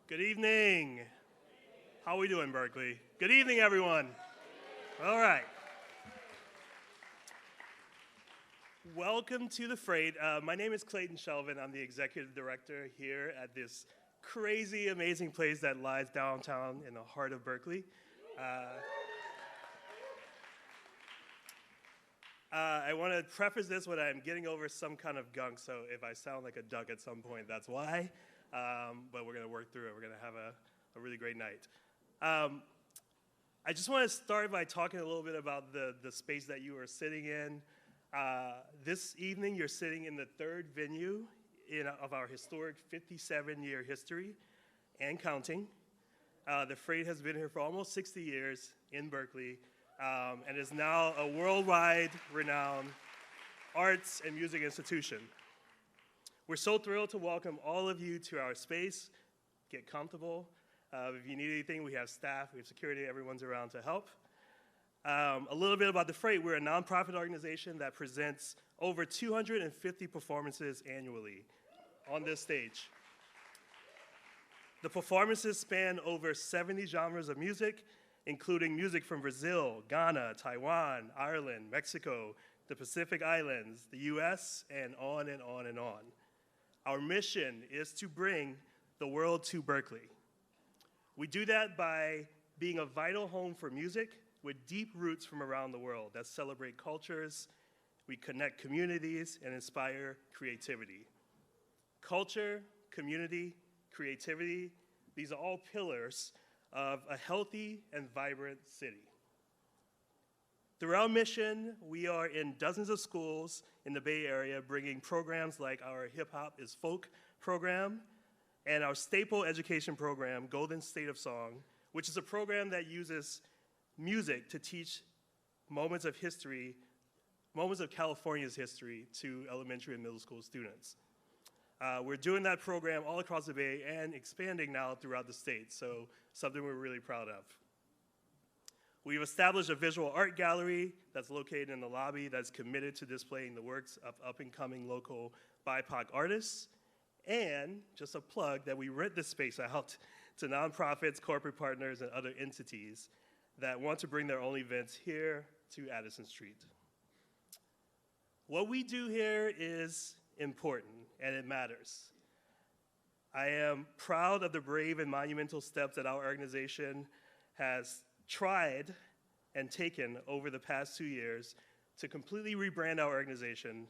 Good evening. How are we doing, Berkeley? Good evening, everyone. All right. Welcome to The Freight. My name is Clayton Shelvin. I'm the executive director here at this crazy, amazing place that lies downtown in the heart of Berkeley. I want to preface this with I'm getting over some kind of gunk, so if I sound like a duck at some point, that's why. But we're going to work through it. We're going to have a really great night. I just want to start by talking a little bit about the space that you are sitting in. This evening, you're sitting in the third venue of our historic 57-year history and counting. The Freight has been here for almost 60 years in Berkeley and is now a worldwide renowned arts and music institution. We're so thrilled to welcome all of you to our space. Get comfortable. If you need anything, we have staff, we have security, everyone's around to help. A little bit about The Freight. We're a nonprofit organization that presents over 250 performances annually on this stage. The performances span over 70 genres of music, including music from Brazil, Ghana, Taiwan, Ireland, Mexico, the Pacific Islands, the US, and on and on and on. Our mission is to bring the world to Berkeley. We do that by being a vital home for music with deep roots from around the world that celebrate cultures, we connect communities, and inspire creativity. Culture, community, creativity, these are all pillars of a healthy and vibrant city. Through our mission, we are in dozens of schools in the Bay Area bringing programs like our Hip Hop is Folk program and our staple education program, Golden State of Song, which is a program that uses music to teach moments of history, moments of California's history to elementary and middle school students. We're doing that program all across the Bay and expanding now throughout the state, so something we're really proud of. We've established a visual art gallery that's located in the lobby that's committed to displaying the works of up-and-coming local BIPOC artists. And just a plug that we rent this space out to nonprofits, corporate partners, and other entities that want to bring their own events here to Addison Street. What we do here is important, and it matters. I am proud of the brave and monumental steps that our organization has tried and taken over the past 2 years to completely rebrand our organization,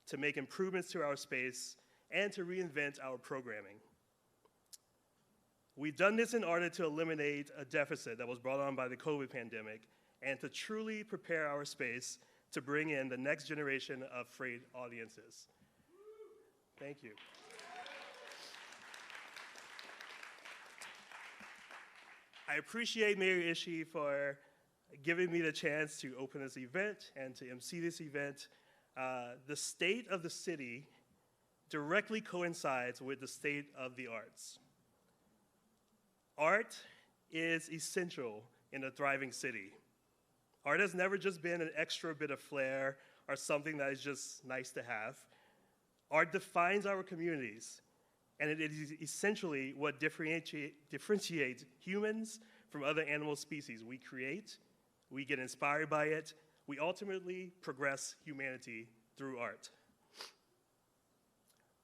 to make improvements to our space, and to reinvent our programming. We've done this in order to eliminate a deficit that was brought on by the COVID pandemic and to truly prepare our space to bring in the next generation of Freight audiences. Thank you. I appreciate Mayor Ishii for giving me the chance to open this event and to MC this event. The state of the city directly coincides with the state of the arts. Art is essential in a thriving city. Art has never just been an extra bit of flair or something that is just nice to have. Art defines our communities, and it is essentially what differentiates humans from other animal species. We create, we get inspired by it, we ultimately progress humanity through art.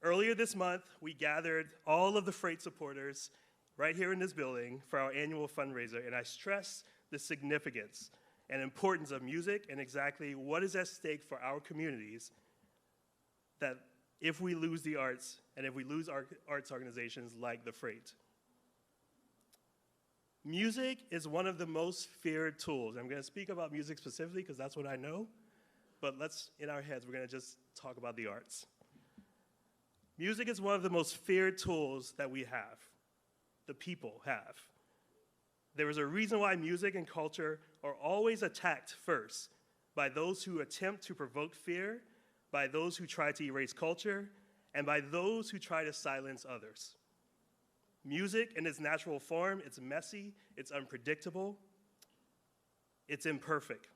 Earlier this month, we gathered all of the Freight supporters right here in this building for our annual fundraiser, and I stress the significance and importance of music and exactly what is at stake for our communities that if we lose the arts and if we lose our arts organizations like the Freight. Music is one of the most feared tools. I'm going to speak about music specifically because that's what I know, but in our heads, we're going to just talk about the arts. Music is one of the most feared tools that we have, the people have. There is a reason why music and culture are always attacked first by those who attempt to provoke fear, by those who try to erase culture, and by those who try to silence others. Music in its natural form, it's messy, it's unpredictable, it's imperfect.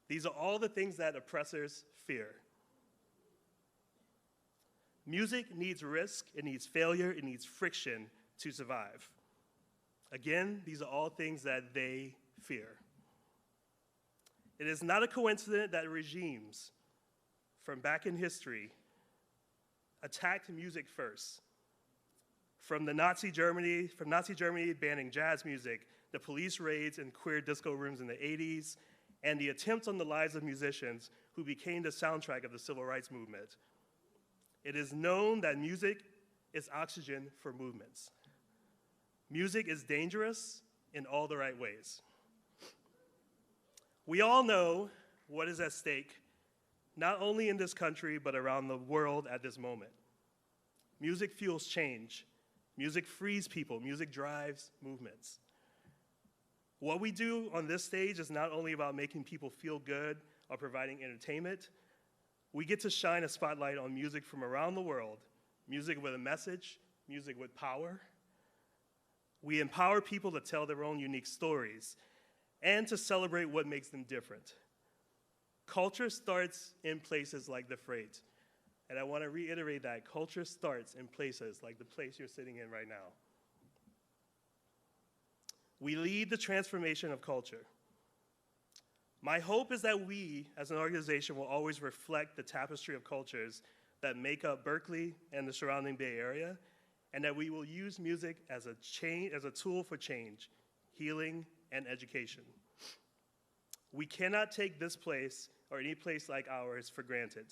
These are all the things that oppressors fear. Music needs risk, it needs failure, it needs friction to survive. Again, these are all things that they fear. It is not a coincidence that regimes from back in history attacked music first. From Nazi Germany banning jazz music, the police raids in queer disco rooms in the 80s, and the attempts on the lives of musicians who became the soundtrack of the civil rights movement. It is known that music is oxygen for movements. Music is dangerous in all the right ways. We all know what is at stake, not only in this country, but around the world at this moment. Music fuels change. Music frees people. Music drives movements. What we do on this stage is not only about making people feel good or providing entertainment. We get to shine a spotlight on music from around the world, music with a message, music with power. We empower people to tell their own unique stories and to celebrate what makes them different. Culture starts in places like the Freight. And I want to reiterate that culture starts in places like the place you're sitting in right now. We lead the transformation of culture. My hope is that we, as an organization, will always reflect the tapestry of cultures that make up Berkeley and the surrounding Bay Area, and that we will use music as a tool for change, healing, and education. We cannot take this place or any place like ours for granted.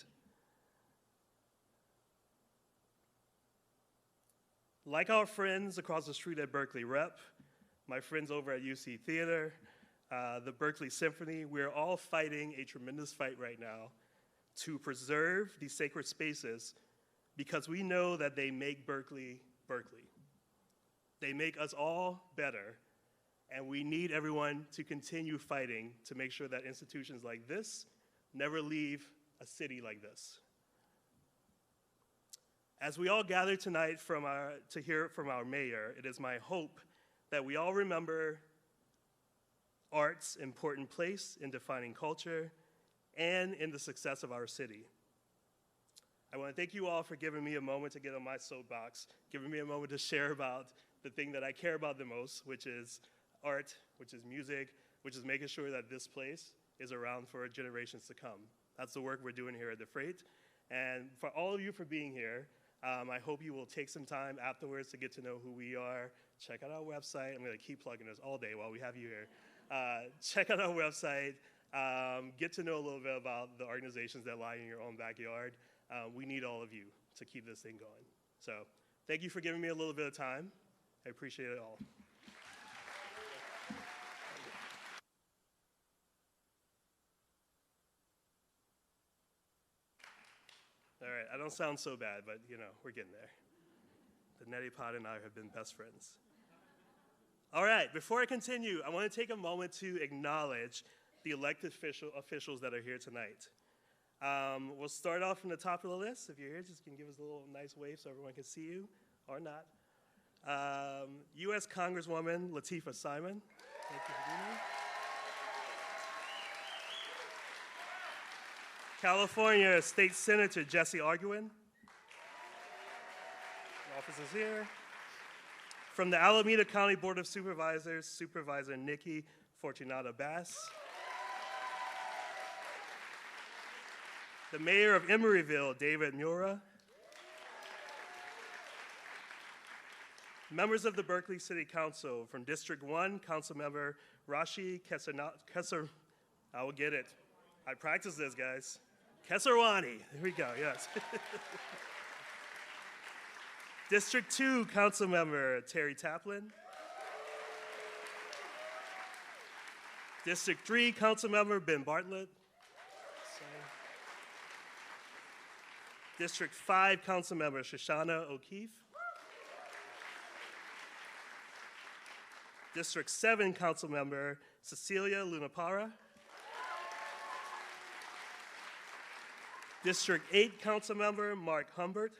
Like our friends across the street at Berkeley Rep, my friends over at UC Theater, the Berkeley Symphony, we're all fighting a tremendous fight right now to preserve these sacred spaces because we know that they make Berkeley, Berkeley. They make us all better, and we need everyone to continue fighting to make sure that institutions like this never leave a city like this. As we all gather tonight to hear from our mayor, it is my hope that we all remember art's important place in defining culture and in the success of our city. I want to thank you all for giving me a moment to get on my soapbox, giving me a moment to share about the thing that I care about the most, which is art, which is music, which is making sure that this place is around for generations to come. That's the work we're doing here at the Freight. And for all of you for being here, I hope you will take some time afterwards to get to know who we are. Check out our website. I'm going to keep plugging this all day while we have you here. Check out our website. Get to know a little bit about the organizations that lie in your own backyard. We need all of you to keep this thing going. So thank you for giving me a little bit of time. I appreciate it all. All right, I don't sound so bad, but you know, we're getting there. The neti pot and I have been best friends. All right, before I continue, I want to take a moment to acknowledge the elected officials that are here tonight. We'll start off from the top of the list. If you're here, just can give us a little nice wave so everyone can see you, or not. U.S. Congresswoman Latifah Simon. Thank you for being here. California State Senator Jesse Arguin. The office is here. From the Alameda County Board of Supervisors, Supervisor Nikki Fortunata Bass. The Mayor of Emeryville, David Mura. Members of the Berkeley City Council, from District 1, Councilmember Rashi Kesar, I will get it. I practiced this, guys. Kesarwani, there we go, yes. District 2, Councilmember Terry Taplin. District 3, Councilmember Ben Bartlett. District 5, Councilmember Shoshana O'Keefe. District 7, Councilmember Cecilia Lunapara. District 8, Councilmember Mark Humbert.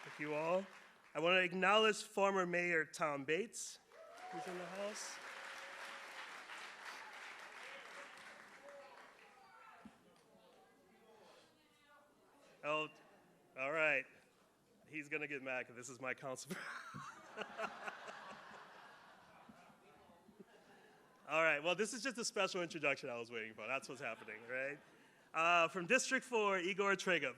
Thank you all. I want to acknowledge former Mayor Tom Bates, who's in the house. Oh, all right. He's going to get mad because this is my council. All right, well, this is just a special introduction I was waiting for. That's what's happening, right? From District 4, Igor Tregub.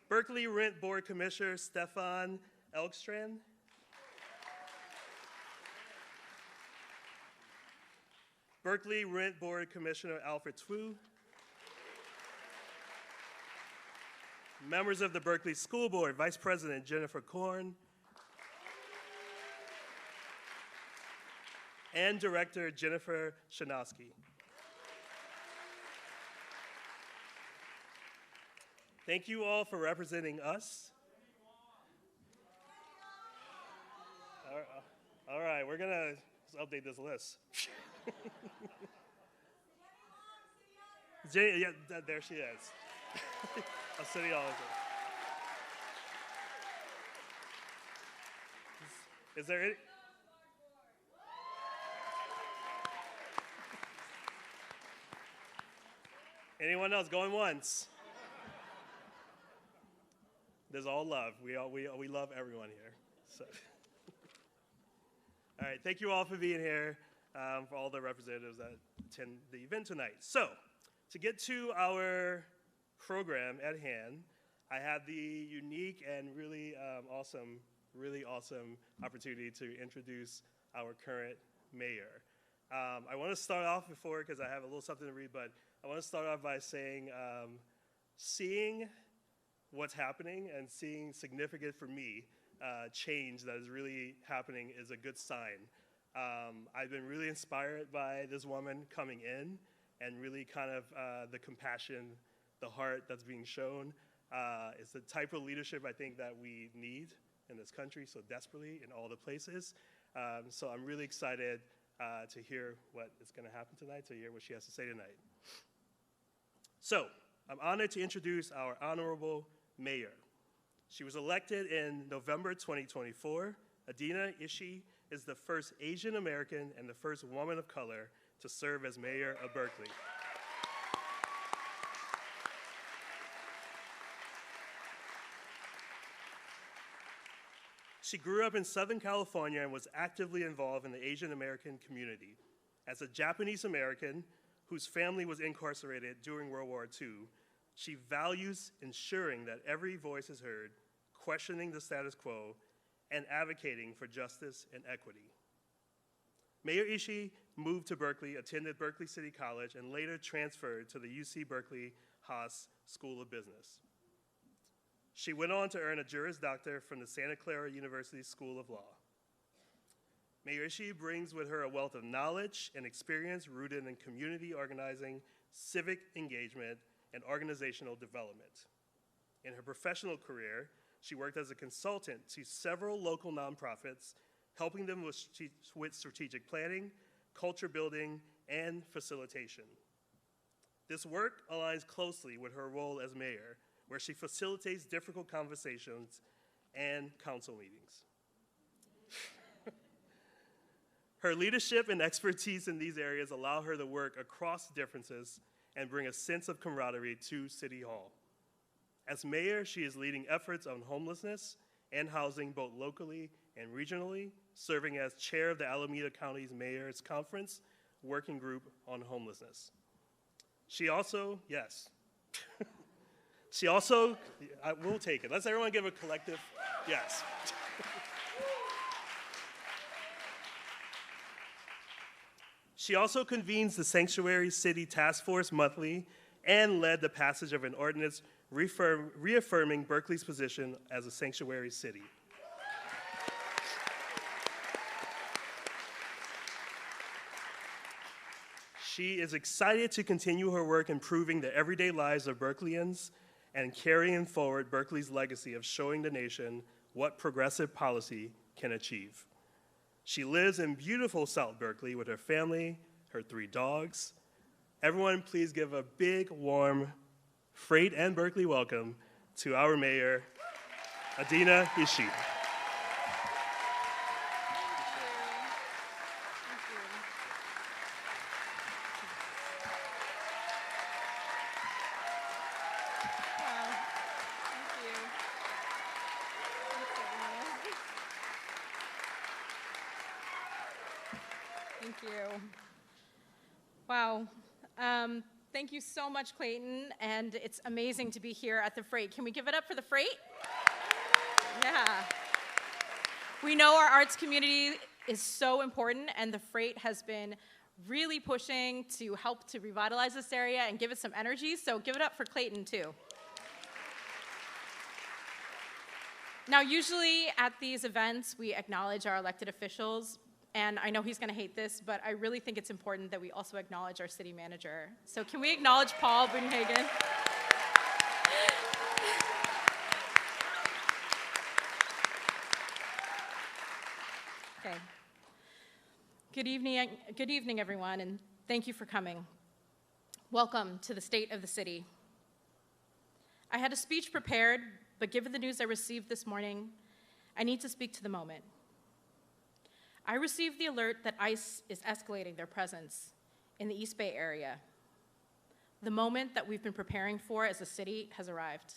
Berkeley Rent Board Commissioner Stefan Elkstrand. Berkeley Rent Board Commissioner Alfred Twu. Members of the Berkeley School Board, Vice President Jennifer Korn. And Director Jennifer Shanowski. Thank you all for representing us. All right, we're gonna update this list. Yeah, there she is. A city auditor. Is there any? Anyone else going once? There's all love. We love everyone here. So. All right, thank you all for being here, for all the representatives that attend the event tonight. So, to get to our program at hand, I had the unique and really awesome opportunity to introduce our current mayor. I want to start off because I have a little something to read, but I want to start off by saying, seeing what's happening and seeing significant for me change that is really happening is a good sign. I've been really inspired by this woman coming in and really kind of the compassion, the heart that's being shown. It's the type of leadership I think that we need in this country so desperately in all the places. So I'm really excited to hear what is going to happen tonight, to hear what she has to say tonight. So I'm honored to introduce our honorable mayor. She was elected in November 2024. Adena Ishii is the first Asian American and the first woman of color to serve as mayor of Berkeley. She grew up in Southern California and was actively involved in the Asian American community. As a Japanese American whose family was incarcerated during World War II, she values ensuring that every voice is heard, questioning the status quo, and advocating for justice and equity. Mayor Ishii moved to Berkeley, attended Berkeley City College, and later transferred to the UC Berkeley Haas School of Business. She went on to earn a Juris Doctor from the Santa Clara University School of Law. Mayor Ishii brings with her a wealth of knowledge and experience rooted in community organizing, civic engagement, and organizational development. In her professional career, she worked as a consultant to several local nonprofits, helping them with strategic planning, culture building, and facilitation. This work aligns closely with her role as mayor, where she facilitates difficult conversations and council meetings. Her leadership and expertise in these areas allow her to work across differences and bring a sense of camaraderie to City Hall. As mayor, she is leading efforts on homelessness and housing both locally and regionally, serving as chair of the Alameda County's Mayor's Conference Working Group on Homelessness. She also, yes. We'll take it. Let's everyone give a collective yes. She also convenes the Sanctuary City Task Force monthly and led the passage of an ordinance reaffirming Berkeley's position as a sanctuary city. She is excited to continue her work improving the everyday lives of Berkeleyans and carrying forward Berkeley's legacy of showing the nation what progressive policy can achieve. She lives in beautiful South Berkeley with her family, her 3 dogs. Everyone, please give a big, warm Freight and Berkeley welcome to our mayor, Adena Ishii. Thank you. Wow. Thank you so much, Clayton, and it's amazing to be here at the Freight. Can we give it up for the Freight? Yeah. We know our arts community is so important, and the Freight has been really pushing to help to revitalize this area and give it some energy, so give it up for Clayton, too. Now, usually at these events, we acknowledge our elected officials, and I know he's going to hate this, but I really think it's important that we also acknowledge our city manager. So can we acknowledge Paul Budenhagen? Okay. Good evening, everyone, and thank you for coming. Welcome to the State of the City. I had a speech prepared, but given the news I received this morning, I need to speak to the moment. I received the alert that ICE is escalating their presence in the East Bay area. The moment that we've been preparing for as a city has arrived.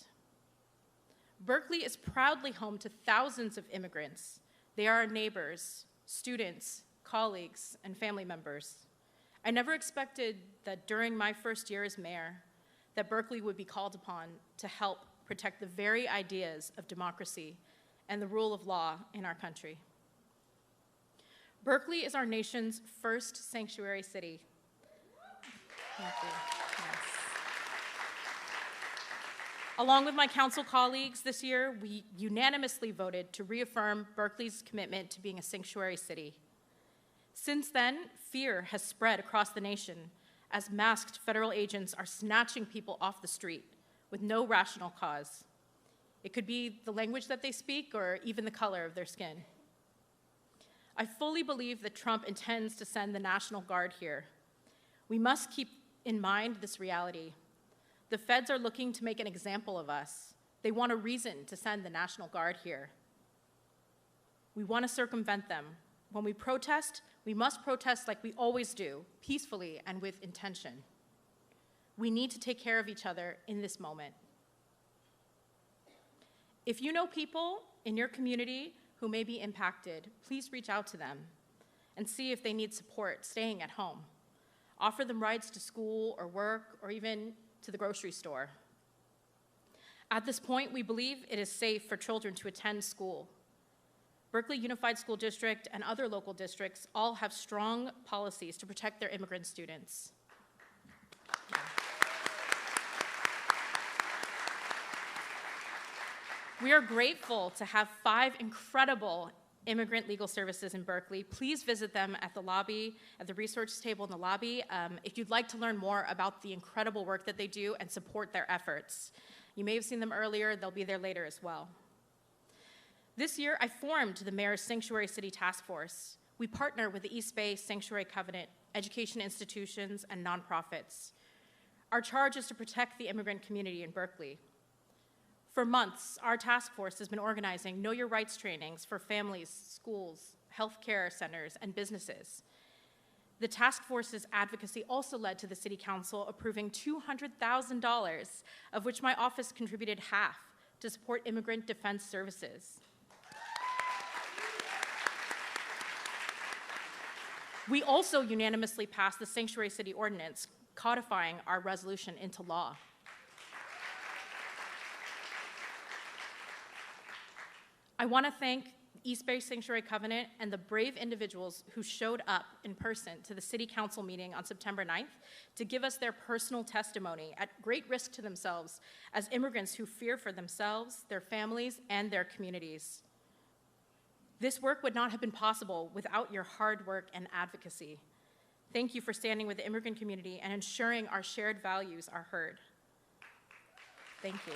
Berkeley is proudly home to thousands of immigrants. They are our neighbors, students, colleagues, and family members. I never expected that during my first year as mayor, that Berkeley would be called upon to help protect the very ideas of democracy and the rule of law in our country. Berkeley is our nation's first sanctuary city. Thank you. Yes. Along with my council colleagues this year, we unanimously voted to reaffirm Berkeley's commitment to being a sanctuary city. Since then, fear has spread across the nation as masked federal agents are snatching people off the street with no rational cause. It could be the language that they speak or even the color of their skin. I fully believe that Trump intends to send the National Guard here. We must keep in mind this reality. The feds are looking to make an example of us. They want a reason to send the National Guard here. We want to circumvent them. When we protest, we must protest like we always do, peacefully and with intention. We need to take care of each other in this moment. If you know people in your community who may be impacted, please reach out to them and see if they need support staying at home. Offer them rides to school or work or even to the grocery store. At this point, we believe it is safe for children to attend school. Berkeley Unified School District and other local districts all have strong policies to protect their immigrant students. Yeah. We are grateful to have 5 incredible immigrant legal services in Berkeley. Please visit them at the lobby, at the resource table in the lobby, if you'd like to learn more about the incredible work that they do and support their efforts. You may have seen them earlier, they'll be there later as well. This year, I formed the Mayor's Sanctuary City Task Force. We partner with the East Bay Sanctuary Covenant, education institutions, and nonprofits. Our charge is to protect the immigrant community in Berkeley. For months, our task force has been organizing Know Your Rights trainings for families, schools, healthcare centers, and businesses. The task force's advocacy also led to the City Council approving $200,000, of which my office contributed half to support immigrant defense services. We also unanimously passed the Sanctuary City Ordinance, codifying our resolution into law. I want to thank East Bay Sanctuary Covenant and the brave individuals who showed up in person to the City Council meeting on September 9th to give us their personal testimony at great risk to themselves as immigrants who fear for themselves, their families, and their communities. This work would not have been possible without your hard work and advocacy. Thank you for standing with the immigrant community and ensuring our shared values are heard. Thank you.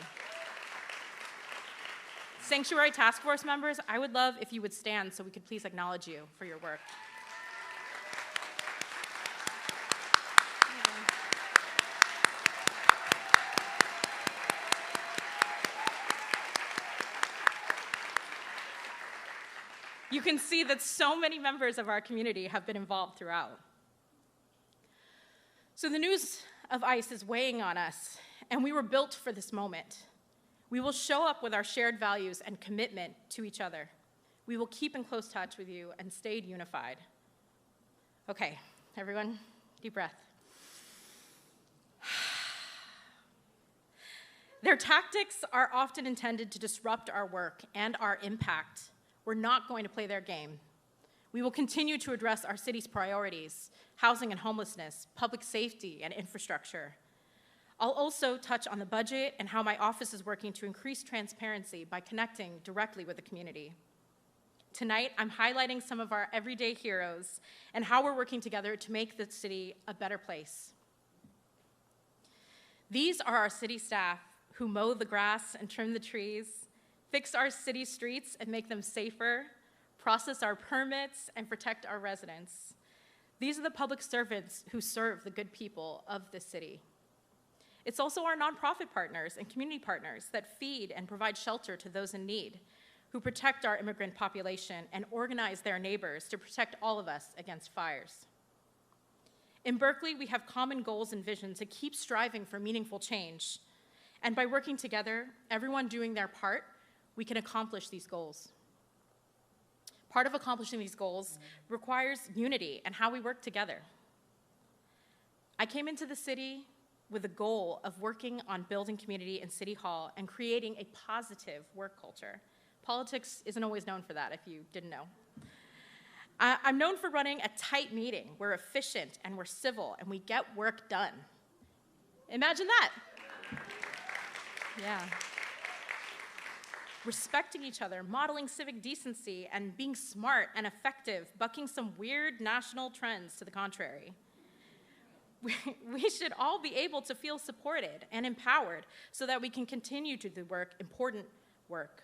Sanctuary Task Force members, I would love if you would stand so we could please acknowledge you for your work. You can see that so many members of our community have been involved throughout. So the news of ICE is weighing on us, and we were built for this moment. We will show up with our shared values and commitment to each other. We will keep in close touch with you and stay unified. Okay, everyone, deep breath. Their tactics are often intended to disrupt our work and our impact. We're not going to play their game. We will continue to address our city's priorities: housing and homelessness, public safety, and infrastructure. I'll also touch on the budget and how my office is working to increase transparency by connecting directly with the community. Tonight, I'm highlighting some of our everyday heroes and how we're working together to make the city a better place. These are our city staff who mow the grass and trim the trees, fix our city streets and make them safer, process our permits, and protect our residents. These are the public servants who serve the good people of this city. It's also our nonprofit partners and community partners that feed and provide shelter to those in need, who protect our immigrant population and organize their neighbors to protect all of us against fires. In Berkeley, we have common goals and visions to keep striving for meaningful change. And by working together, everyone doing their part, we can accomplish these goals. Part of accomplishing these goals requires unity and how we work together. I came into the city with a goal of working on building community in City Hall and creating a positive work culture. Politics isn't always known for that, if you didn't know. I'm known for running a tight meeting. We're efficient and we're civil and we get work done. Imagine that. Yeah. Respecting each other, modeling civic decency, and being smart and effective, bucking some weird national trends to the contrary. We should all be able to feel supported and empowered so that we can continue to do the important work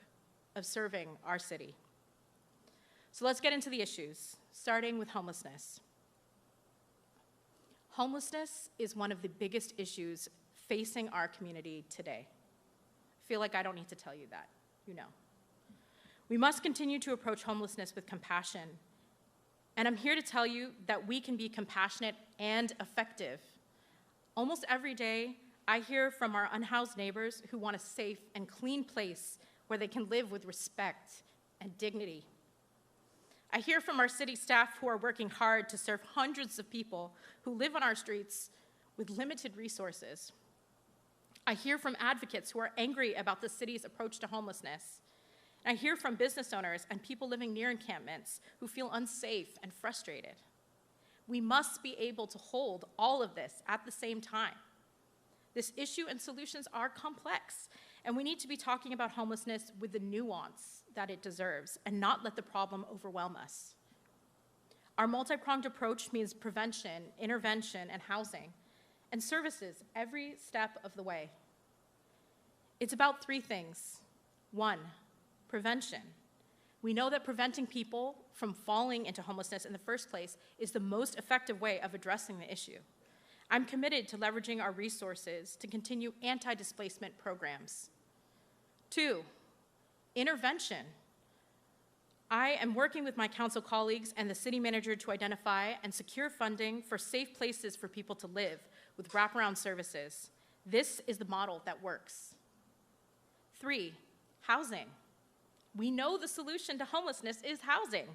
of serving our city. So let's get into the issues, starting with homelessness. Homelessness is one of the biggest issues facing our community today. I feel like I don't need to tell you that, you know. We must continue to approach homelessness with compassion. And I'm here to tell you that we can be compassionate and effective. Almost every day, I hear from our unhoused neighbors who want a safe and clean place where they can live with respect and dignity. I hear from our city staff who are working hard to serve hundreds of people who live on our streets with limited resources. I hear from advocates who are angry about the city's approach to homelessness. I hear from business owners and people living near encampments who feel unsafe and frustrated. We must be able to hold all of this at the same time. This issue and solutions are complex, and we need to be talking about homelessness with the nuance that it deserves and not let the problem overwhelm us. Our multi-pronged approach means prevention, intervention, and housing, and services every step of the way. It's about three things. One, prevention. We know that preventing people from falling into homelessness in the first place is the most effective way of addressing the issue. I'm committed to leveraging our resources to continue anti-displacement programs. Two, intervention. I am working with my council colleagues and the city manager to identify and secure funding for safe places for people to live with wraparound services. This is the model that works. Three, housing. We know the solution to homelessness is housing,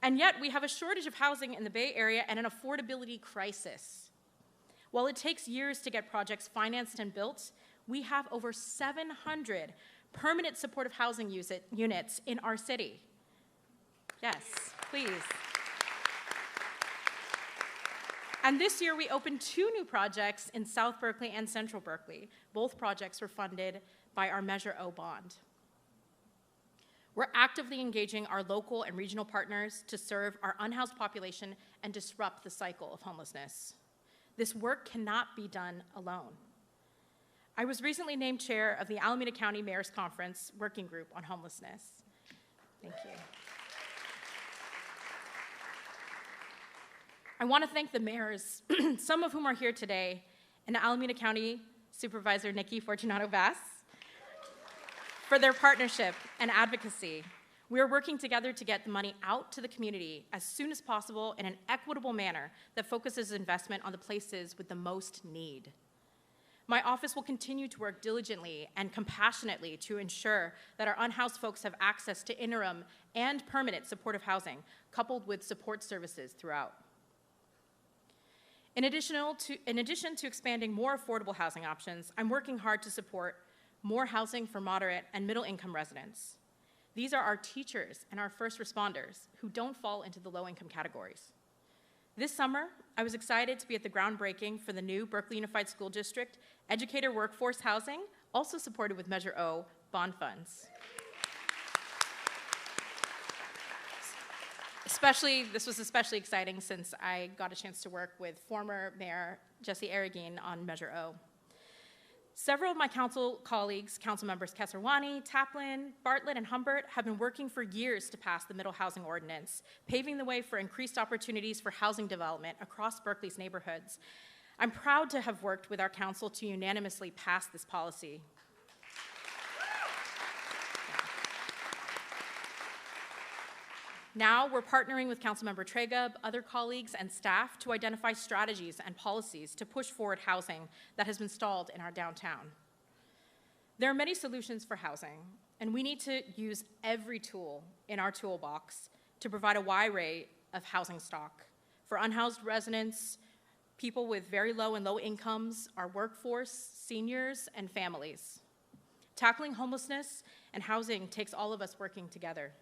and yet we have a shortage of housing in the Bay Area and an affordability crisis. While it takes years to get projects financed and built, we have over 700 permanent supportive housing units in our city. Yes, please. And this year we opened 2 new projects in South Berkeley and Central Berkeley. Both projects were funded by our Measure O bond. We're actively engaging our local and regional partners to serve our unhoused population and disrupt the cycle of homelessness. This work cannot be done alone. I was recently named chair of the Alameda County Mayor's Conference Working Group on Homelessness. Thank you. I want to thank the mayors, some of whom are here today, and Alameda County Supervisor Nikki Fortunato-Vass for their partnership and advocacy. We are working together to get the money out to the community as soon as possible in an equitable manner that focuses investment on the places with the most need. My office will continue to work diligently and compassionately to ensure that our unhoused folks have access to interim and permanent supportive housing, coupled with support services throughout. In addition to expanding more affordable housing options, I'm working hard to support more housing for moderate and middle-income residents. These are our teachers and our first responders who don't fall into the low-income categories. This summer, I was excited to be at the groundbreaking for the new Berkeley Unified School District Educator Workforce Housing, also supported with Measure O bond funds. This was especially exciting since I got a chance to work with former Mayor Jesse Arreguín on Measure O. Several of my council colleagues, council members Kesarwani, Taplin, Bartlett, and Humbert, have been working for years to pass the Middle Housing Ordinance, paving the way for increased opportunities for housing development across Berkeley's neighborhoods. I'm proud to have worked with our council to unanimously pass this policy. Now we're partnering with Councilmember Tregub, other colleagues, and staff to identify strategies and policies to push forward housing that has been stalled in our downtown. There are many solutions for housing, and we need to use every tool in our toolbox to provide a wide array of housing stock for unhoused residents, people with very low and low incomes, our workforce, seniors, and families. Tackling homelessness and housing takes all of us working together.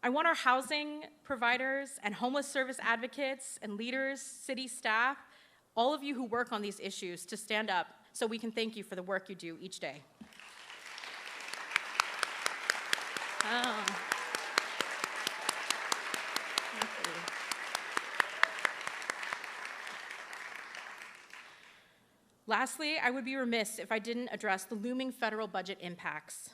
I want our housing providers and homeless service advocates and leaders, city staff, all of you who work on these issues to stand up so we can thank you for the work you do each day. Lastly, I would be remiss if I didn't address the looming federal budget impacts.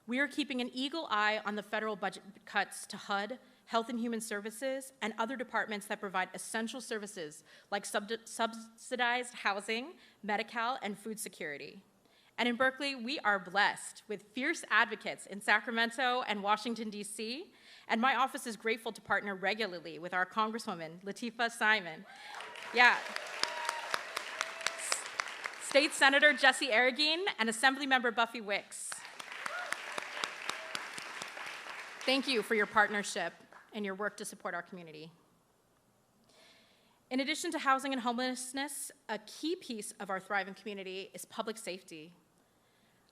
We are keeping an eagle eye on the federal budget cuts to HUD, Health and Human Services, and other departments that provide essential services like subsidized housing, Medi-Cal, and food security. And in Berkeley, we are blessed with fierce advocates in Sacramento and Washington, D.C., and my office is grateful to partner regularly with our Congresswoman, Lateefah Simon. Yeah. State Senator Jesse Arreguín and Assemblymember Buffy Wicks. Thank you for your partnership and your work to support our community. In addition to housing and homelessness, a key piece of our thriving community is public safety.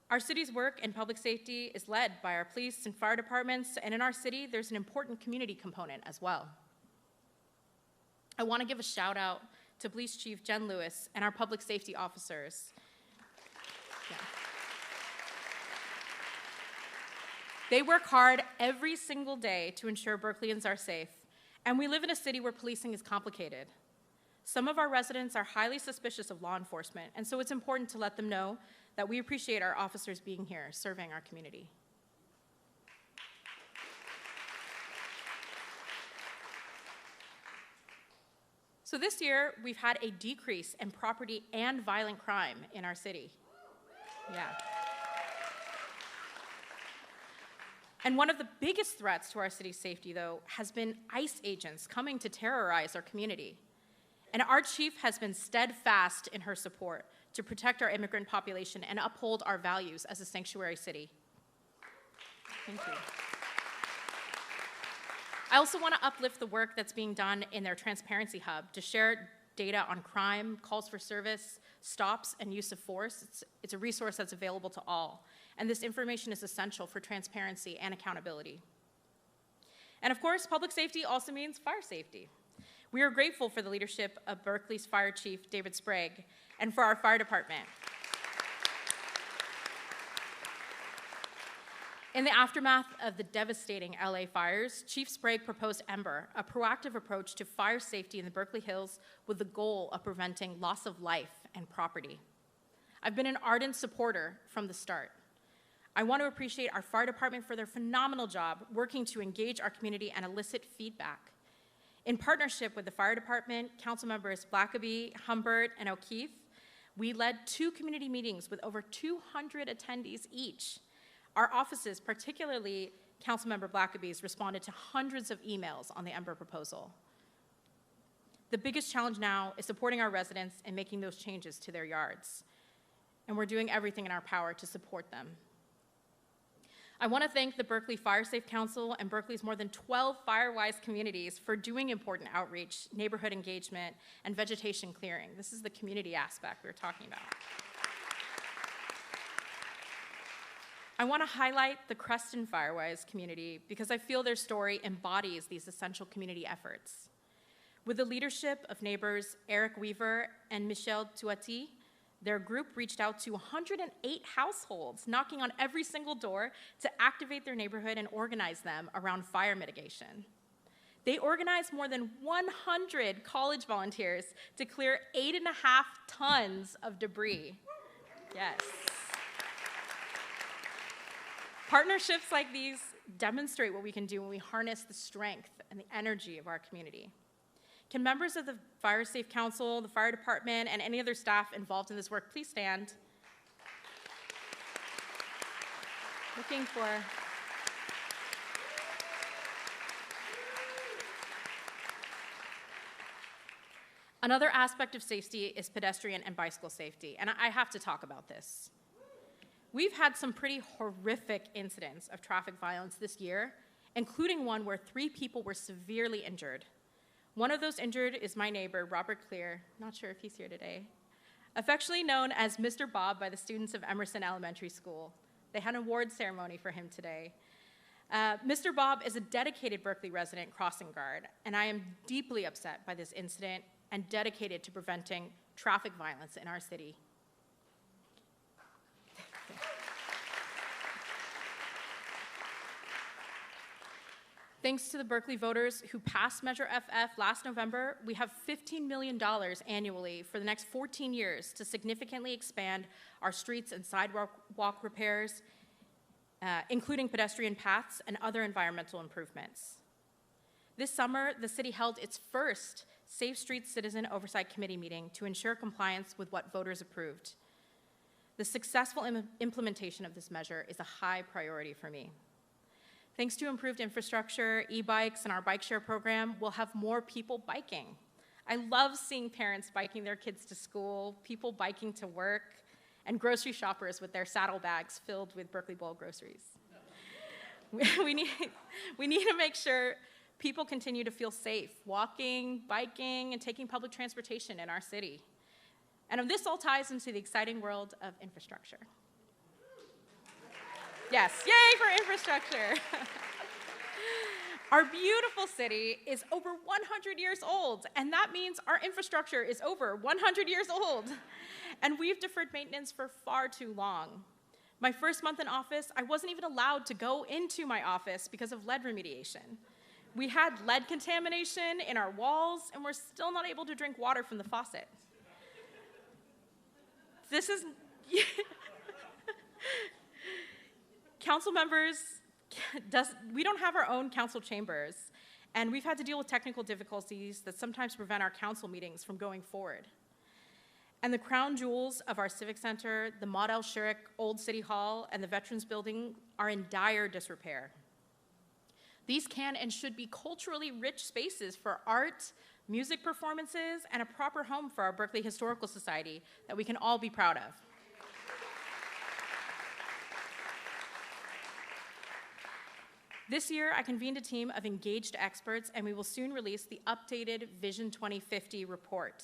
Our city's work in public safety is led by our police and fire departments, and in our city, there's an important community component as well. I want to give a shout out to Police Chief Jen Lewis and our public safety officers. Yeah. They work hard every single day to ensure Berkeleyans are safe, and we live in a city where policing is complicated. Some of our residents are highly suspicious of law enforcement, and so it's important to let them know that we appreciate our officers being here, serving our community. So this year, we've had a decrease in property and violent crime in our city. Yeah. And one of the biggest threats to our city's safety, though, has been ICE agents coming to terrorize our community. And our chief has been steadfast in her support to protect our immigrant population and uphold our values as a sanctuary city. Thank you. I also want to uplift the work that's being done in their Transparency Hub to share data on crime, calls for service, stops, and use of force. It's a resource that's available to all. And this information is essential for transparency and accountability. And of course, public safety also means fire safety. We are grateful for the leadership of Berkeley's Fire Chief, David Sprague, and for our fire department. In the aftermath of the devastating LA fires, Chief Sprague proposed Ember, a proactive approach to fire safety in the Berkeley Hills with the goal of preventing loss of life and property. I've been an ardent supporter from the start. I want to appreciate our fire department for their phenomenal job working to engage our community and elicit feedback. In partnership with the fire department, council members Blackaby, Humbert, and O'Keefe, we led 2 community meetings with over 200 attendees each. Our offices, particularly Councilmember Blackaby's, responded to hundreds of emails on the Ember proposal. The biggest challenge now is supporting our residents and making those changes to their yards. And we're doing everything in our power to support them. I want to thank the Berkeley Fire Safe Council and Berkeley's more than 12 Firewise communities for doing important outreach, neighborhood engagement, and vegetation clearing. This is the community aspect we were talking about. I want to highlight the Creston Firewise community because I feel their story embodies these essential community efforts. With the leadership of neighbors Eric Weaver and Michelle Tuati, their group reached out to 108 households, knocking on every single door to activate their neighborhood and organize them around fire mitigation. They organized more than 100 college volunteers to clear 8.5 tons of debris. Yes. Partnerships like these demonstrate what we can do when we harness the strength and the energy of our community. Can members of the Fire Safe Council, the fire department, and any other staff involved in this work please stand? Looking for... Another aspect of safety is pedestrian and bicycle safety, and I have to talk about this. We've had some pretty horrific incidents of traffic violence this year, including one where 3 people were severely injured. One of those injured is my neighbor, Robert Clear, not sure if he's here today, affectionately known as Mr. Bob by the students of Emerson Elementary School. They had an award ceremony for him today. Mr. Bob is a dedicated Berkeley resident crossing guard, and I am deeply upset by this incident and dedicated to preventing traffic violence in our city. Thanks to the Berkeley voters who passed Measure FF last November, we have $15 million annually for the next 14 years to significantly expand our streets and sidewalk repairs, including pedestrian paths and other environmental improvements. This summer, the city held its first Safe Streets Citizen Oversight Committee meeting to ensure compliance with what voters approved. The successful implementation of this measure is a high priority for me. Thanks to improved infrastructure, e-bikes, and our bike share program, we'll have more people biking. I love seeing parents biking their kids to school, people biking to work, and grocery shoppers with their saddlebags filled with Berkeley Bowl groceries. We need to make sure people continue to feel safe walking, biking, and taking public transportation in our city. And this all ties into the exciting world of infrastructure. Yes, yay for infrastructure. Our beautiful city is over 100 years old, and that means our infrastructure is over 100 years old. And we've deferred maintenance for far too long. My first month in office, I wasn't even allowed to go into my office because of lead remediation. We had lead contamination in our walls, and we're still not able to drink water from the faucet. This is... Council members, we don't have our own council chambers, and we've had to deal with technical difficulties that sometimes prevent our council meetings from going forward. And the crown jewels of our Civic Center, the Maud L. Shurik Old City Hall, and the Veterans Building are in dire disrepair. These can and should be culturally rich spaces for art, music performances, and a proper home for our Berkeley Historical Society that we can all be proud of. This year, I convened a team of engaged experts, and we will soon release the updated Vision 2050 report.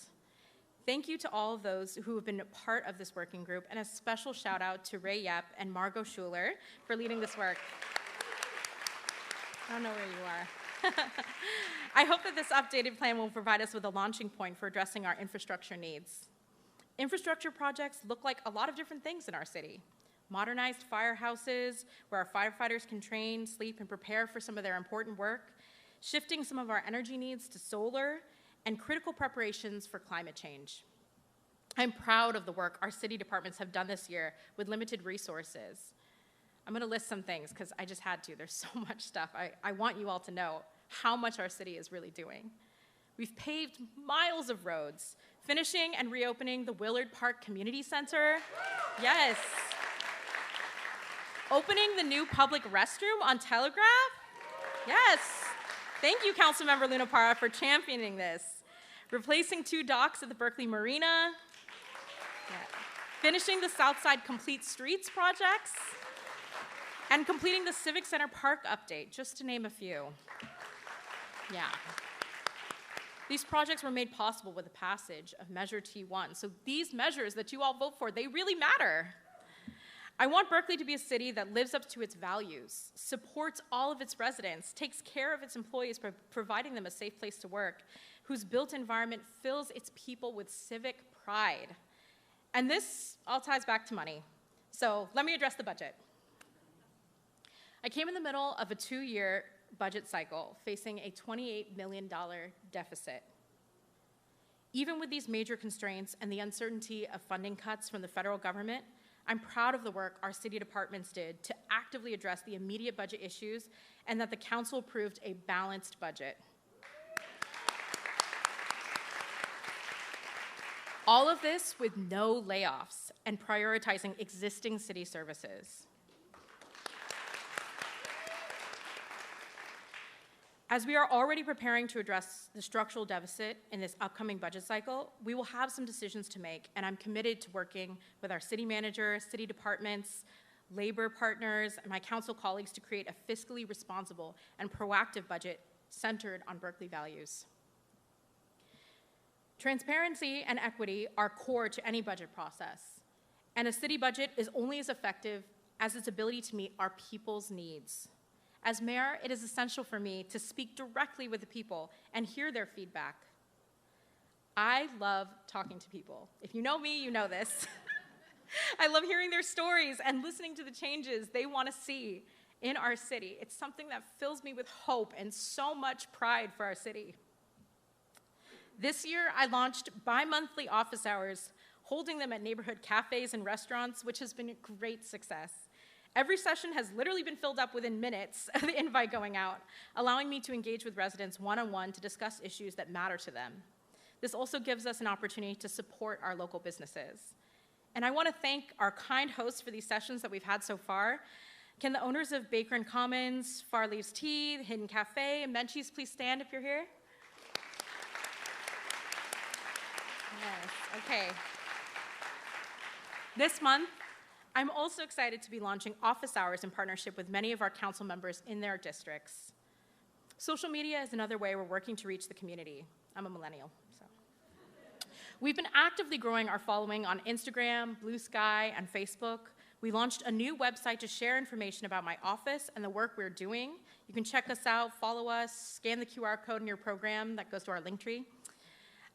Thank you to all of those who have been a part of this working group, and a special shout out to Ray Yep and Margot Schuler for leading this work. I don't know where you are. I hope that this updated plan will provide us with a launching point for addressing our infrastructure needs. Infrastructure projects look like a lot of different things in our city. Modernized firehouses where our firefighters can train, sleep, and prepare for some of their important work, shifting some of our energy needs to solar, and critical preparations for climate change. I'm proud of the work our city departments have done this year with limited resources. I'm going to list some things because I just had to. There's so much stuff. I want you all to know how much our city is really doing. We've paved miles of roads, finishing and reopening the Willard Park Community Center. Yes. Opening the new public restroom on Telegraph? Yes. Thank you, Councilmember Luna Parra, for championing this. Replacing 2 docks at the Berkeley Marina. Yeah. Finishing the Southside Complete Streets projects. and completing the Civic Center Park update, just to name a few. Yeah. These projects were made possible with the passage of Measure T1. So these measures that you all vote for, they really matter. I want Berkeley to be a city that lives up to its values, supports all of its residents, takes care of its employees by providing them a safe place to work, whose built environment fills its people with civic pride. And this all ties back to money. So let me address the budget. I came in the middle of a 2-year budget cycle facing a $28 million deficit. Even with these major constraints and the uncertainty of funding cuts from the federal government, I'm proud of the work our city departments did to actively address the immediate budget issues and that the council approved a balanced budget. All of this with no layoffs and prioritizing existing city services. As we are already preparing to address the structural deficit in this upcoming budget cycle, we will have some decisions to make, and I'm committed to working with our city manager, city departments, labor partners, and my council colleagues to create a fiscally responsible and proactive budget centered on Berkeley values. Transparency and equity are core to any budget process, and a city budget is only as effective as its ability to meet our people's needs. As mayor, it is essential for me to speak directly with the people and hear their feedback. I love talking to people. If you know me, you know this. I love hearing their stories and listening to the changes they want to see in our city. It's something that fills me with hope and so much pride for our city. This year, I launched bi-monthly office hours, holding them at neighborhood cafes and restaurants, which has been a great success. Every session has literally been filled up within minutes of the invite going out, allowing me to engage with residents one-on-one to discuss issues that matter to them. This also gives us an opportunity to support our local businesses. And I want to thank our kind hosts for these sessions that we've had so far. Can the owners of Baker and Commons, Far Leaves Tea, the Hidden Cafe, and Menchie's please stand if you're here? Yes, okay. This month, I'm also excited to be launching office hours in partnership with many of our council members in their districts. Social media is another way we're working to reach the community. I'm a millennial, so. We've been actively growing our following on Instagram, Blue Sky, and Facebook. We launched a new website to share information about my office and the work we're doing. You can check us out, follow us, scan the QR code in your program that goes to our link tree.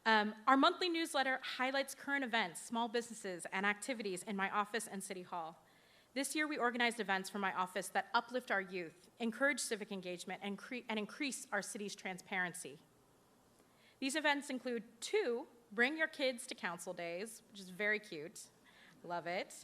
Our monthly newsletter highlights current events, small businesses, and activities in my office and City Hall. This year, we organized events for my office that uplift our youth, encourage civic engagement, and increase our city's transparency. These events include 2 Bring Your Kids to Council Days, which is very cute. Love it.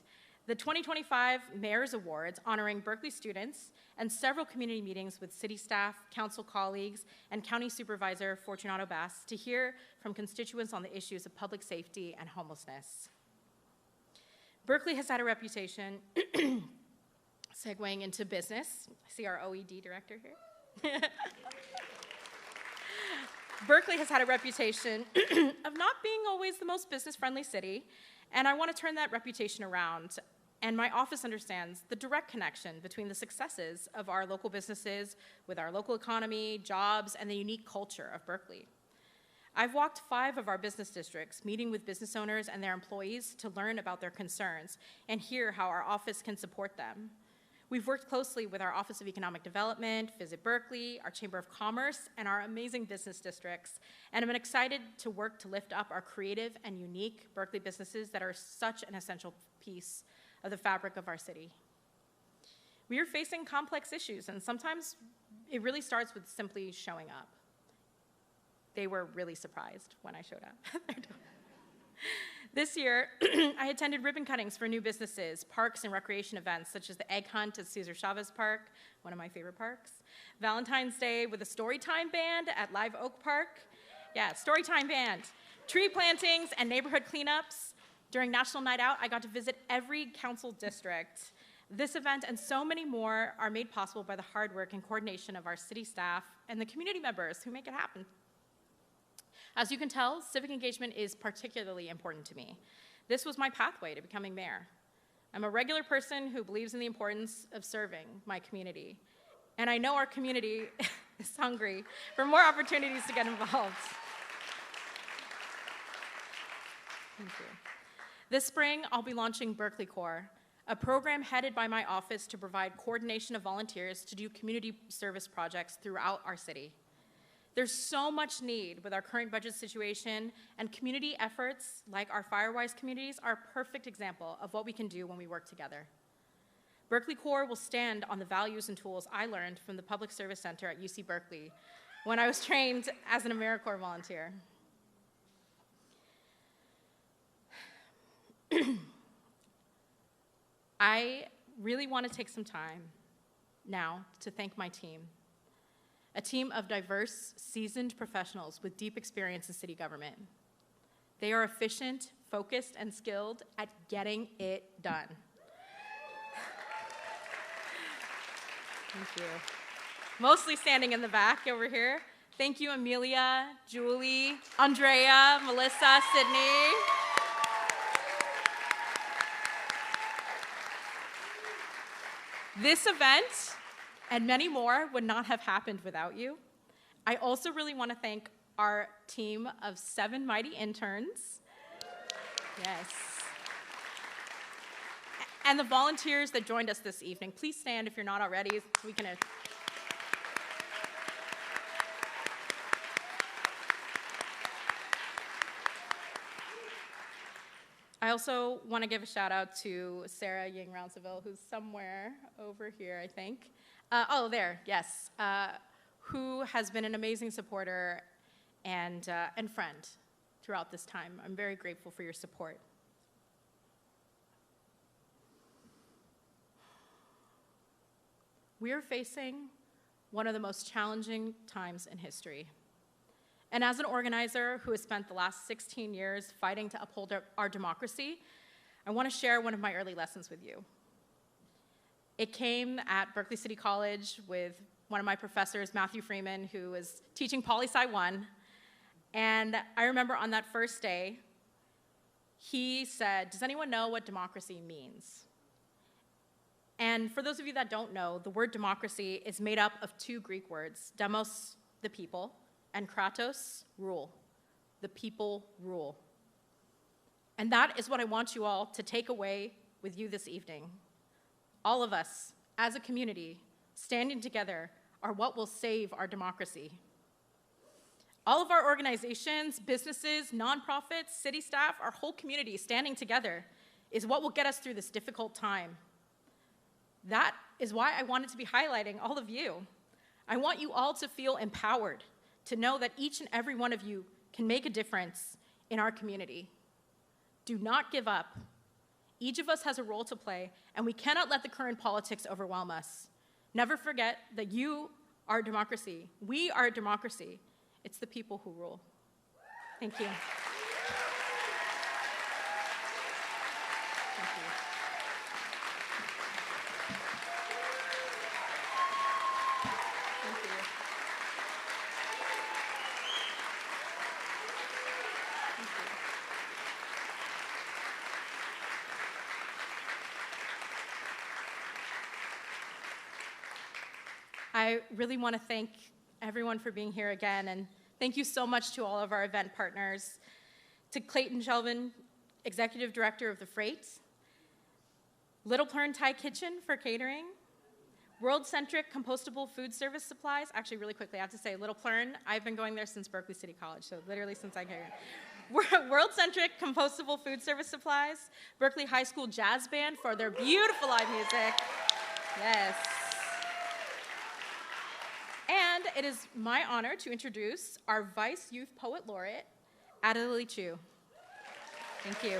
The 2025 Mayor's Awards, honoring Berkeley students, and several community meetings with city staff, council colleagues, and County Supervisor Fortunato Bass to hear from constituents on the issues of public safety and homelessness. Berkeley has had a reputation, segueing into business. I see our OED director here. Berkeley has had a reputation of not being always the most business-friendly city, and I want to turn that reputation around. And my office understands the direct connection between the successes of our local businesses with our local economy, jobs, and the unique culture of Berkeley. I've walked 5 of our business districts, meeting with business owners and their employees to learn about their concerns and hear how our office can support them. We've worked closely with our Office of Economic Development, Visit Berkeley, our Chamber of Commerce, and our amazing business districts. And I'm excited to work to lift up our creative and unique Berkeley businesses that are such an essential piece of the fabric of our city. We are facing complex issues, and sometimes it really starts with simply showing up. They were really surprised when I showed up. This year, I attended ribbon cuttings for new businesses, parks and recreation events, such as the Egg Hunt at Cesar Chavez Park, one of my favorite parks, Valentine's Day with a Storytime Band at Live Oak Park, Storytime Band, tree plantings and neighborhood cleanups. During National Night Out, I got to visit every council district. This event and so many more are made possible by the hard work and coordination of our city staff and the community members who make it happen. As you can tell, civic engagement is particularly important to me. This was my pathway to becoming mayor. I'm a regular person who believes in the importance of serving my community. And I know our community is hungry for more opportunities to get involved. Thank you. This spring, I'll be launching Berkeley Corps, a program headed by my office to provide coordination of volunteers to do community service projects throughout our city. There's so much need with our current budget situation, and community efforts like our Firewise communities are a perfect example of what we can do when we work together. Berkeley Corps will stand on the values and tools I learned from the Public Service Center at UC Berkeley when I was trained as an AmeriCorps volunteer. I really want to take some time now to thank my team, a team of diverse, seasoned professionals with deep experience in city government. They are efficient, focused, and skilled at getting it done. Thank you. Mostly standing in the back over here. Thank you, Amelia, Julie, Andrea, Melissa, Sydney. This event and many more would not have happened without you. I also really want to thank our team of 7 mighty interns. Yes. And the volunteers that joined us this evening. Please stand if you're not already. We can. I also want to give a shout out to Sarah Ying Rounceville, who's somewhere over here, I think. Oh, there, yes. Who has been an amazing supporter and friend throughout this time. I'm very grateful for your support. We are facing one of the most challenging times in history. And as an organizer who has spent the last 16 years fighting to uphold our democracy, I want to share one of my early lessons with you. It came at Berkeley City College with one of my professors, Matthew Freeman, who was teaching Poli-Sci 1. And I remember on that first day, he said, "Does anyone know what democracy means?" And for those of you that don't know, the word democracy is made up of 2 Greek words, demos, the people, and kratos, rule. The people rule. And that is what I want you all to take away with you this evening. All of us, as a community, standing together are what will save our democracy. All of our organizations, businesses, nonprofits, city staff, our whole community standing together is what will get us through this difficult time. That is why I wanted to be highlighting all of you. I want you all to feel empowered, to know that each and every one of you can make a difference in our community. Do not give up. Each of us has a role to play, and we cannot let the current politics overwhelm us. Never forget that you are a democracy. We are a democracy. It's the people who rule. Thank you. Thank you. Thank you. Thank you. I really want to thank everyone for being here again, and thank you so much to all of our event partners, to Clayton Shelvin, Executive Director of the Freight, Little Plern Thai Kitchen for catering, World-Centric Compostable Food Service Supplies. Actually, really quickly, I have to say, Little Plern, I've been going there since Berkeley City College, so literally since I came here. World-Centric Compostable Food Service Supplies, Berkeley High School Jazz Band for their beautiful live music. Yes. And it is my honor to introduce our Vice Youth Poet Laureate, Adena Ishii. Thank you.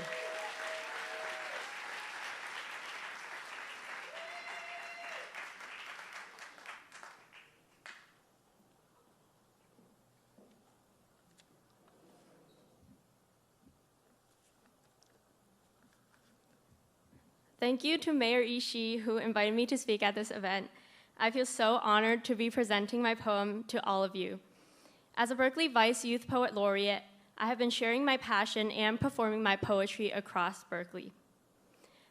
Thank you to Mayor Ishii, who invited me to speak at this event. I feel so honored to be presenting my poem to all of you. As a Berkeley Vice Youth Poet Laureate, I have been sharing my passion and performing my poetry across Berkeley.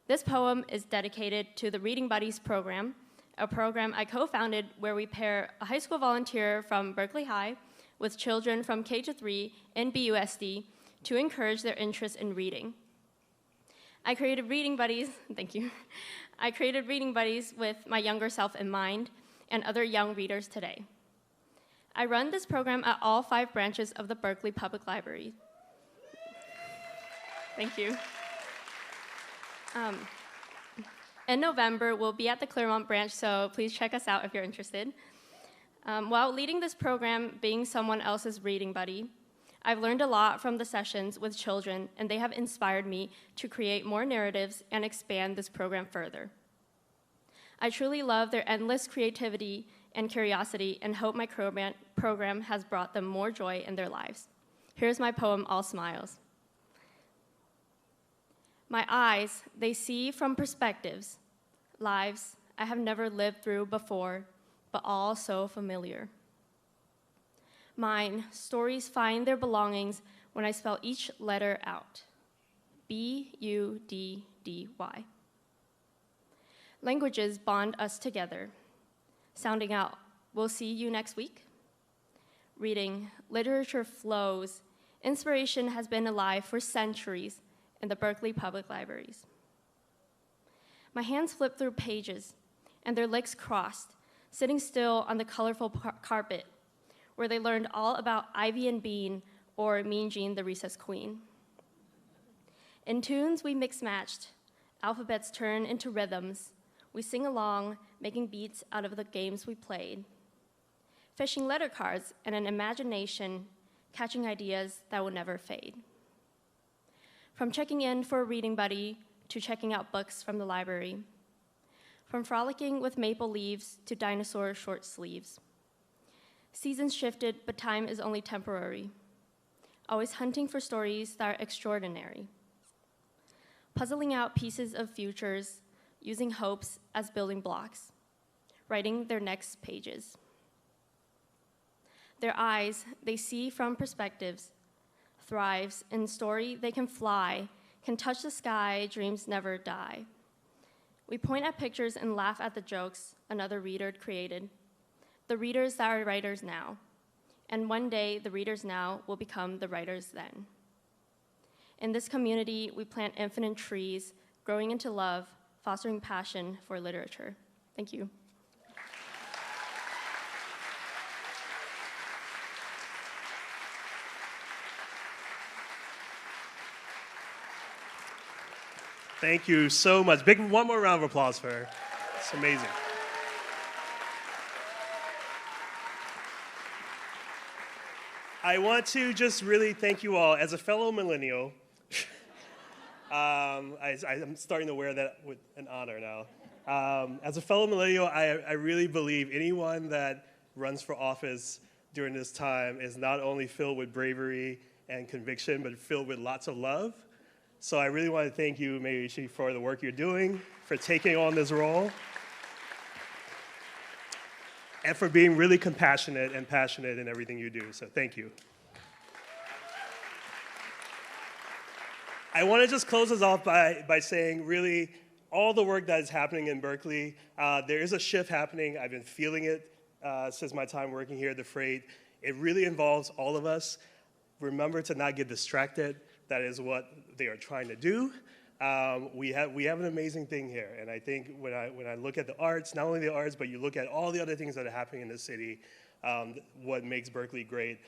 This poem is dedicated to the Reading Buddies program, a program I co-founded where we pair a high school volunteer from Berkeley High with children from K-3 in BUSD to encourage their interest in reading. I created Reading Buddies, thank you. I created Reading Buddies with my younger self in mind and other young readers today. I run this program at all 5 branches of the Berkeley Public Library. Thank you. In November, we'll be at the Claremont branch, so please check us out if you're interested. While leading this program, being someone else's reading buddy, I've learned a lot from the sessions with children, and they have inspired me to create more narratives and expand this program further. I truly love their endless creativity and curiosity and hope my program has brought them more joy in their lives. Here's my poem, All Smiles. My eyes, they see from perspectives, lives I have never lived through before, but all so familiar. Mine, stories find their belongings when I spell each letter out. B-U-D-D-Y. Languages bond us together. Sounding out, we'll see you next week. Reading, literature flows. Inspiration has been alive for centuries in the Berkeley Public Libraries. My hands flip through pages, and their legs crossed, sitting still on the colorful carpet, where they learned all about Ivy and Bean, or Mean Jean, the Recess Queen. In tunes we mix-matched, alphabets turn into rhythms. We sing along, making beats out of the games we played. Fishing letter cards and an imagination, catching ideas that will never fade. From checking in for a reading buddy to checking out books from the library. From frolicking with maple leaves to dinosaur short sleeves. Seasons shifted, but time is only temporary. Always hunting for stories that are extraordinary. Puzzling out pieces of futures, using hopes as building blocks. Writing their next pages. Their eyes, they see from perspectives. Thrives in story, they can fly, can touch the sky, dreams never die. We point at pictures and laugh at the jokes another reader created. The readers that are writers now. And one day, the readers now will become the writers then. In this community, we plant infinite trees, growing into love, fostering passion for literature. Thank you. Thank you so much. One more round of applause for her. It's amazing. I want to just really thank you all. As a fellow millennial, I'm starting to wear that with an honor now. As a fellow millennial, I really believe anyone that runs for office during this time is not only filled with bravery and conviction, but filled with lots of love. So I really want to thank you, Mayor Ishii, for the work you're doing, for taking on this role, and for being really compassionate and passionate in everything you do. So thank you. I want to just close us off by saying, really, all the work that is happening in Berkeley, there is a shift happening. I've been feeling it since my time working here at the Freight. It really involves all of us. Remember to not get distracted. That is what they are trying to do. We have an amazing thing here, and I think when I look at the arts, not only the arts, but you look at all the other things that are happening in the city, what makes Berkeley great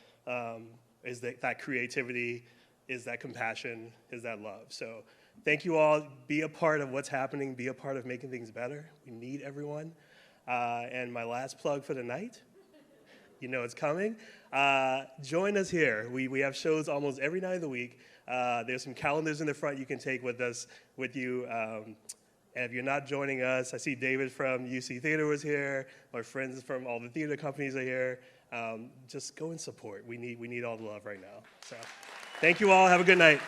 is that creativity, is that compassion, is that love. So thank you all. Be a part of what's happening. Be a part of making things better. We need everyone. And my last plug for the night, you know it's coming. Join us here. We have shows almost every night of the week. There's some calendars in the front you can take with you. And if you're not joining us, I see David from UC Theater was here. My friends from all the theater companies are here. Just go and support. We need all the love right now. So thank you all. Have a good night.